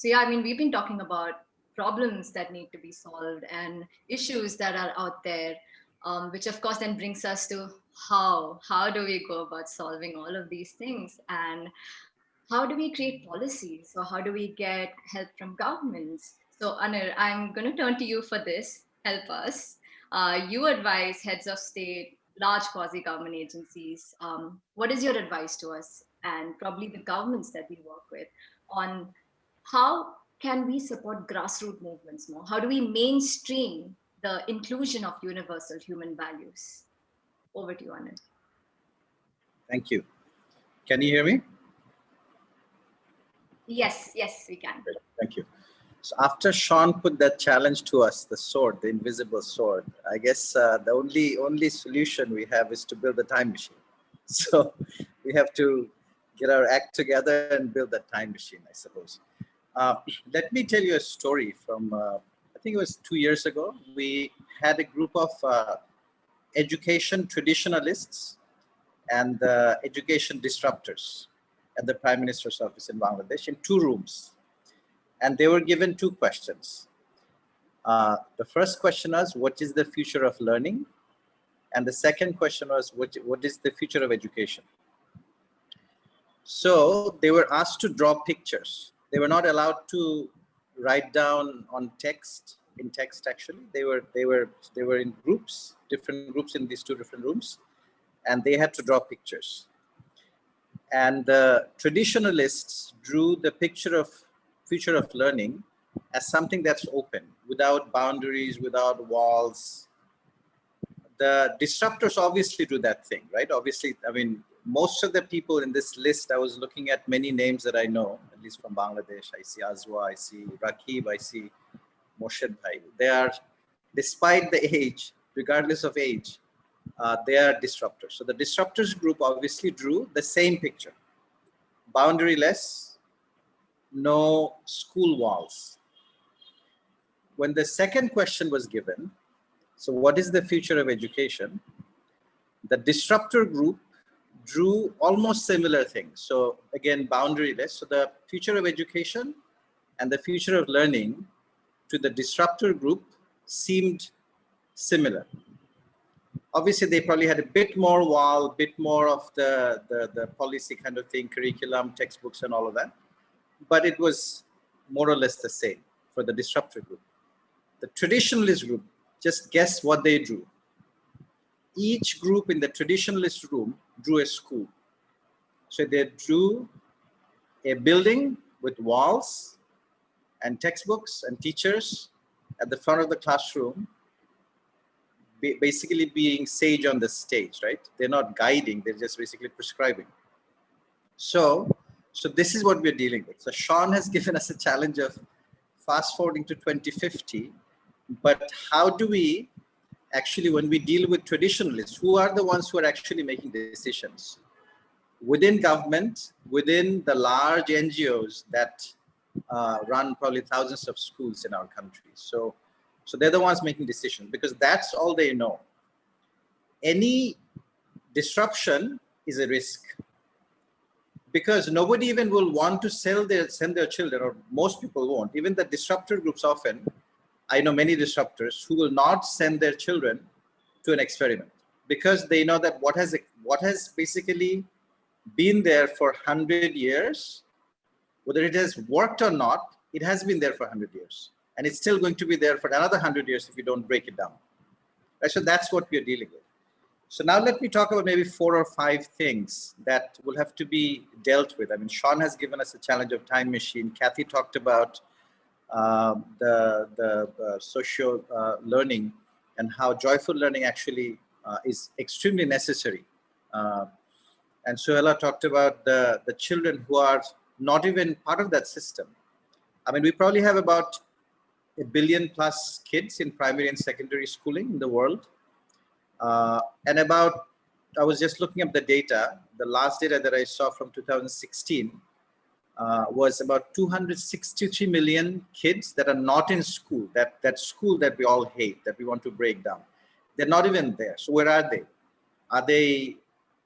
So yeah, I mean, we've been talking about problems that need to be solved and issues that are out there, which of course then brings us to how do we go about solving all of these things, and how do we create policies, or how do we get help from governments? So Anir, I'm going to turn to you for this. Help us. You advise heads of state, large quasi-government agencies. What is your advice to us and probably the governments that we work with on how can we support grassroots movements more? How do we mainstream the inclusion of universal human values? Over to you, Anand. Thank you. Can you hear me? Yes, yes, we can. Great. Thank you. So after Sean put that challenge to us, the sword, the invisible sword, I guess the only solution we have is to build a time machine. So we have to get our act together and build that time machine, I suppose. Let me tell you a story from, I think it was 2 years ago. We had a group of education traditionalists and education disruptors at the Prime Minister's office in Bangladesh in 2 rooms. And they were given 2 questions. The first question was, what is the future of learning? And the second question was, what is the future of education? So they were asked to draw pictures. They were not allowed to write down on text, in text actually. They were in groups, different groups in these 2 different rooms, and they had to draw pictures. And the traditionalists drew the picture of future of learning as something that's open, without boundaries, without walls. The disruptors obviously do that thing, right? Obviously, I mean, most of the people in this list, I was looking at many names that I know, at least from Bangladesh. I see Azwa, I see Rakib, I see Morshed Bhai. They are, despite the age, regardless of age, they are disruptors. So the disruptors group obviously drew the same picture. Boundaryless, no school walls. When the second question was given, so what is the future of education? The disruptor group drew almost similar things. So again, boundaryless. So the future of education and the future of learning to the disruptor group seemed similar. Obviously, they probably had a bit more wall, a bit more of the policy kind of thing, curriculum, textbooks, and all of that. But it was more or less the same for the disruptor group. The traditionalist group, just guess what they drew. Each group in the traditionalist room drew a school. So they drew a building with walls and textbooks and teachers at the front of the classroom, basically being sage on the stage, right? They're not guiding, they're just basically prescribing. So this is what we're dealing with. So Sean has given us a challenge of fast forwarding to 2050, but how do we actually, when we deal with traditionalists, who are the ones who are actually making decisions within government, within the large NGOs that run probably thousands of schools in our country. So they're the ones making decisions because that's all they know. Any disruption is a risk because nobody even will want to send their children, or most people won't. Even the disruptor groups often, I know many disruptors who will not send their children to an experiment because they know that what has basically been there for 100 years, whether it has worked or not, it has been there for 100 years. And it's still going to be there for another 100 years if you don't break it down. Right? So that's what we're dealing with. So now let me talk about maybe 4 or 5 things that will have to be dealt with. I mean, Sean has given us a challenge of time machine. Kathy talked about the social learning and how joyful learning actually is extremely necessary. And Suhela talked about the children who are not even part of that system. I mean, we probably have about 1 billion plus kids in primary and secondary schooling in the world. And about, I was just looking up the data, the last data that I saw from 2016 was about 263 million kids that are not in school, that school that we all hate, that we want to break down. They're not even there. So where are they? Are they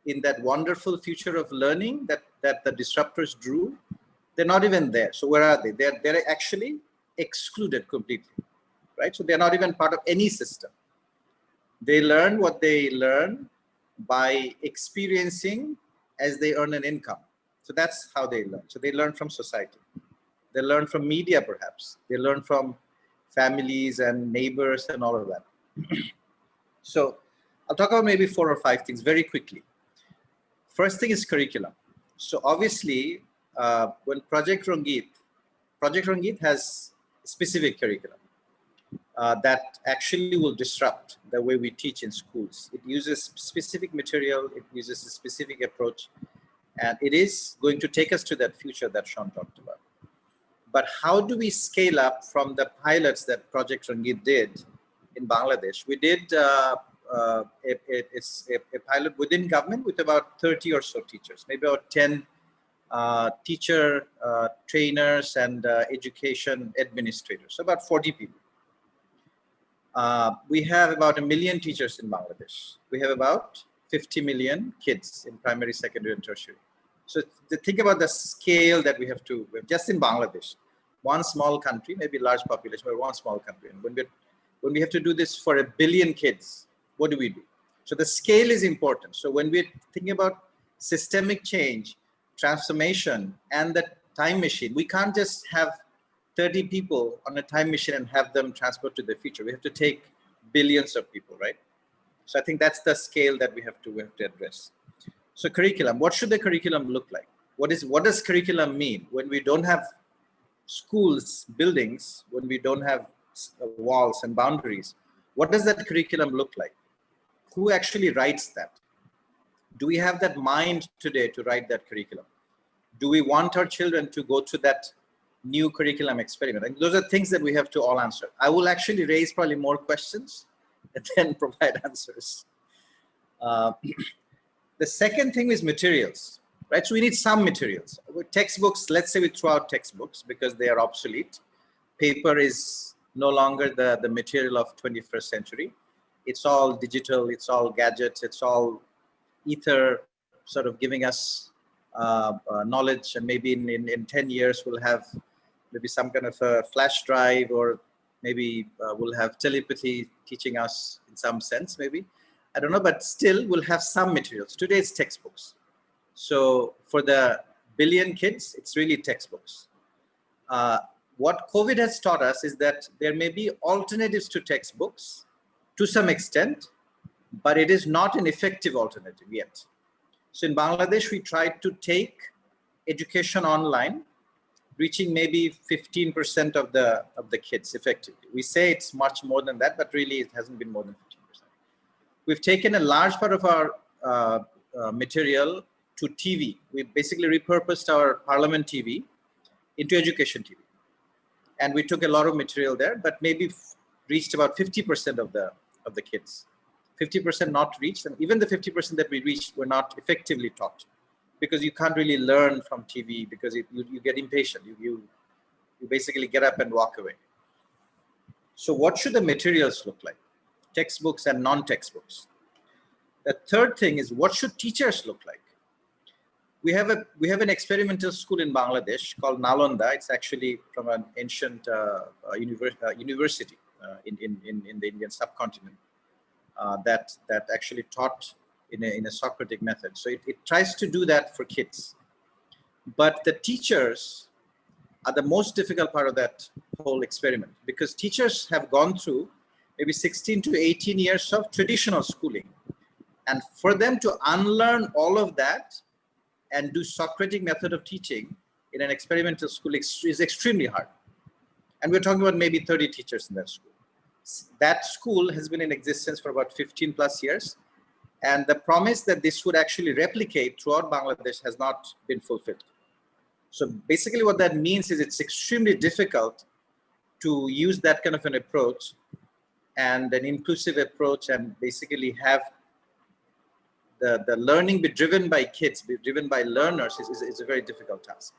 in that wonderful future of learning that the disruptors drew, They're not even there. So where are they? They're actually excluded completely, right? So they're not even part of any system. They learn what they learn by experiencing as they earn an income. So that's how they learn. So they learn from society. They learn from media, perhaps. They learn from families and neighbors and all of that. So I'll talk about maybe 4 or 5 things very quickly. First thing is curriculum. So obviously, when Project Rangit has specific curriculum that actually will disrupt the way we teach in schools. It uses specific material, it uses a specific approach, and it is going to take us to that future that Sean talked about. But how do we scale up from the pilots that Project Rangit did in Bangladesh? We did a pilot within government with about 30 or so teachers, maybe about 10 teacher trainers and education administrators, so about 40 people. We have about 1 million teachers in Bangladesh. We have about 50 million kids in primary, secondary, and tertiary. So think about the scale that we have to, just in Bangladesh, one small country, maybe large population, but one small country. And when we have to do this for 1 billion kids, what do we do? So the scale is important. So when we're thinking about systemic change, transformation, and the time machine, we can't just have 30 people on a time machine and have them transport to the future. We have to take billions of people, right? So I think that's the scale that we have to address. So curriculum, what should the curriculum look like? What does curriculum mean when we don't have schools, buildings, when we don't have walls and boundaries? What does that curriculum look like? Who actually writes that? Do we have that mind today to write that curriculum? Do we want our children to go to that new curriculum experiment? And those are things that we have to all answer. I will actually raise probably more questions and then provide answers. The second thing is materials, right? So we need some materials. With textbooks, let's say we throw out textbooks because they are obsolete. Paper is no longer the material of 21st century. It's all digital, it's all gadgets, it's all ether sort of giving us knowledge, and maybe in 10 years we'll have maybe some kind of a flash drive, or maybe we'll have telepathy teaching us in some sense, maybe. I don't know, but still we'll have some materials. Today it's textbooks. So for the billion kids, it's really textbooks. What COVID has taught us is that there may be alternatives to textbooks to some extent, but it is not an effective alternative yet. So in Bangladesh, we tried to take education online, reaching maybe 15% of the kids effectively. We say it's much more than that, but really it hasn't been more than 15%. We've taken a large part of our material to TV. We basically repurposed our Parliament TV into education TV. And we took a lot of material there, but maybe reached about 50% of the kids. 50% not reached, and even the 50% that we reached were not effectively taught, because you can't really learn from TV because you get impatient. You basically get up and walk away. So what should the materials look like? Textbooks and non-textbooks. The third thing is, what should teachers look like? We have an experimental school in Bangladesh called Nalanda. It's actually from an ancient university in the Indian subcontinent that actually taught in a Socratic method. So it tries to do that for kids. But the teachers are the most difficult part of that whole experiment, because teachers have gone through maybe 16 to 18 years of traditional schooling. And for them to unlearn all of that and do Socratic method of teaching in an experimental school is extremely hard. And we're talking about maybe 30 teachers in that school. That school has been in existence for about 15 plus years. And the promise that this would actually replicate throughout Bangladesh has not been fulfilled. So basically what that means is it's extremely difficult to use that kind of an approach, and an inclusive approach, and basically have the learning be driven by kids, be driven by learners is a very difficult task.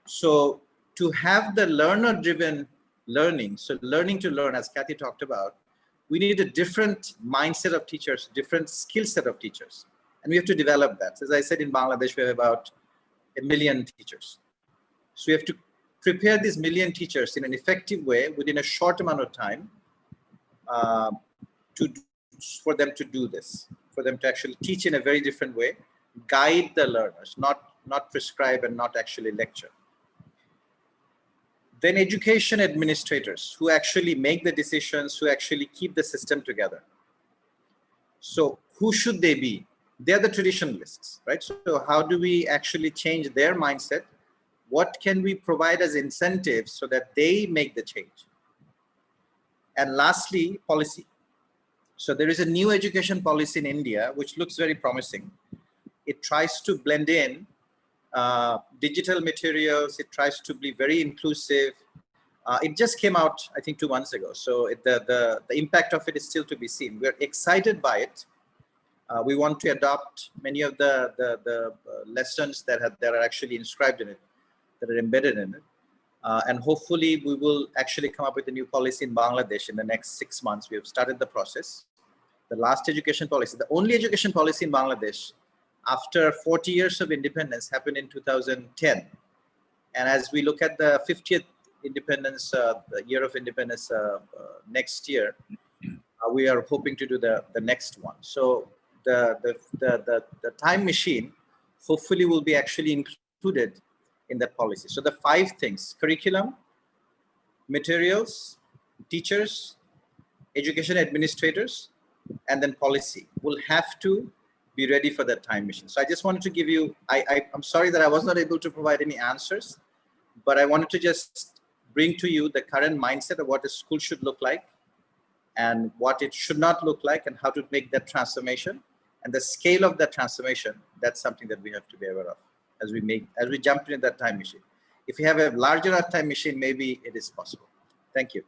So to have the learner-driven learning, so learning to learn, as Kathy talked about, we need a different mindset of teachers, different skill set of teachers. And we have to develop that. As I said, in Bangladesh, we have about 1 million teachers. So we have to prepare these million teachers in an effective way within a short amount of time uh, for them to do this, for them to actually teach in a very different way, guide the learners, not prescribe and not actually lecture. Then education administrators who actually make the decisions, who actually keep the system together. So who should they be? They're the traditionalists, right? So how do we actually change their mindset? What can we provide as incentives so that they make the change? And lastly, policy. So there is a new education policy in India, which looks very promising. It tries to blend in digital materials. It tries to be very inclusive. It just came out, I think, 2 months ago. So the impact of it is still to be seen. We're excited by it. We want to adopt many of the lessons that are actually inscribed in it, that are embedded in it. And hopefully we will actually come up with a new policy in Bangladesh in the next 6 months. We have started the process. The last education policy, the only education policy in Bangladesh after 40 years of independence happened in 2010. And as we look at the 50th independence, the year of independence next year, we are hoping to do the next one. So the time machine hopefully will be actually included in that policy. So the 5 things: curriculum, materials, teachers, education administrators, and then policy will have to be ready for that time machine. So I just wanted to give you, I'm sorry that I was not able to provide any answers, but I wanted to just bring to you the current mindset of what a school should look like and what it should not look like and how to make that transformation. And the scale of that transformation, that's something that we have to be aware of as we jump into that time machine. If you have a larger time machine, maybe it is possible. Thank you.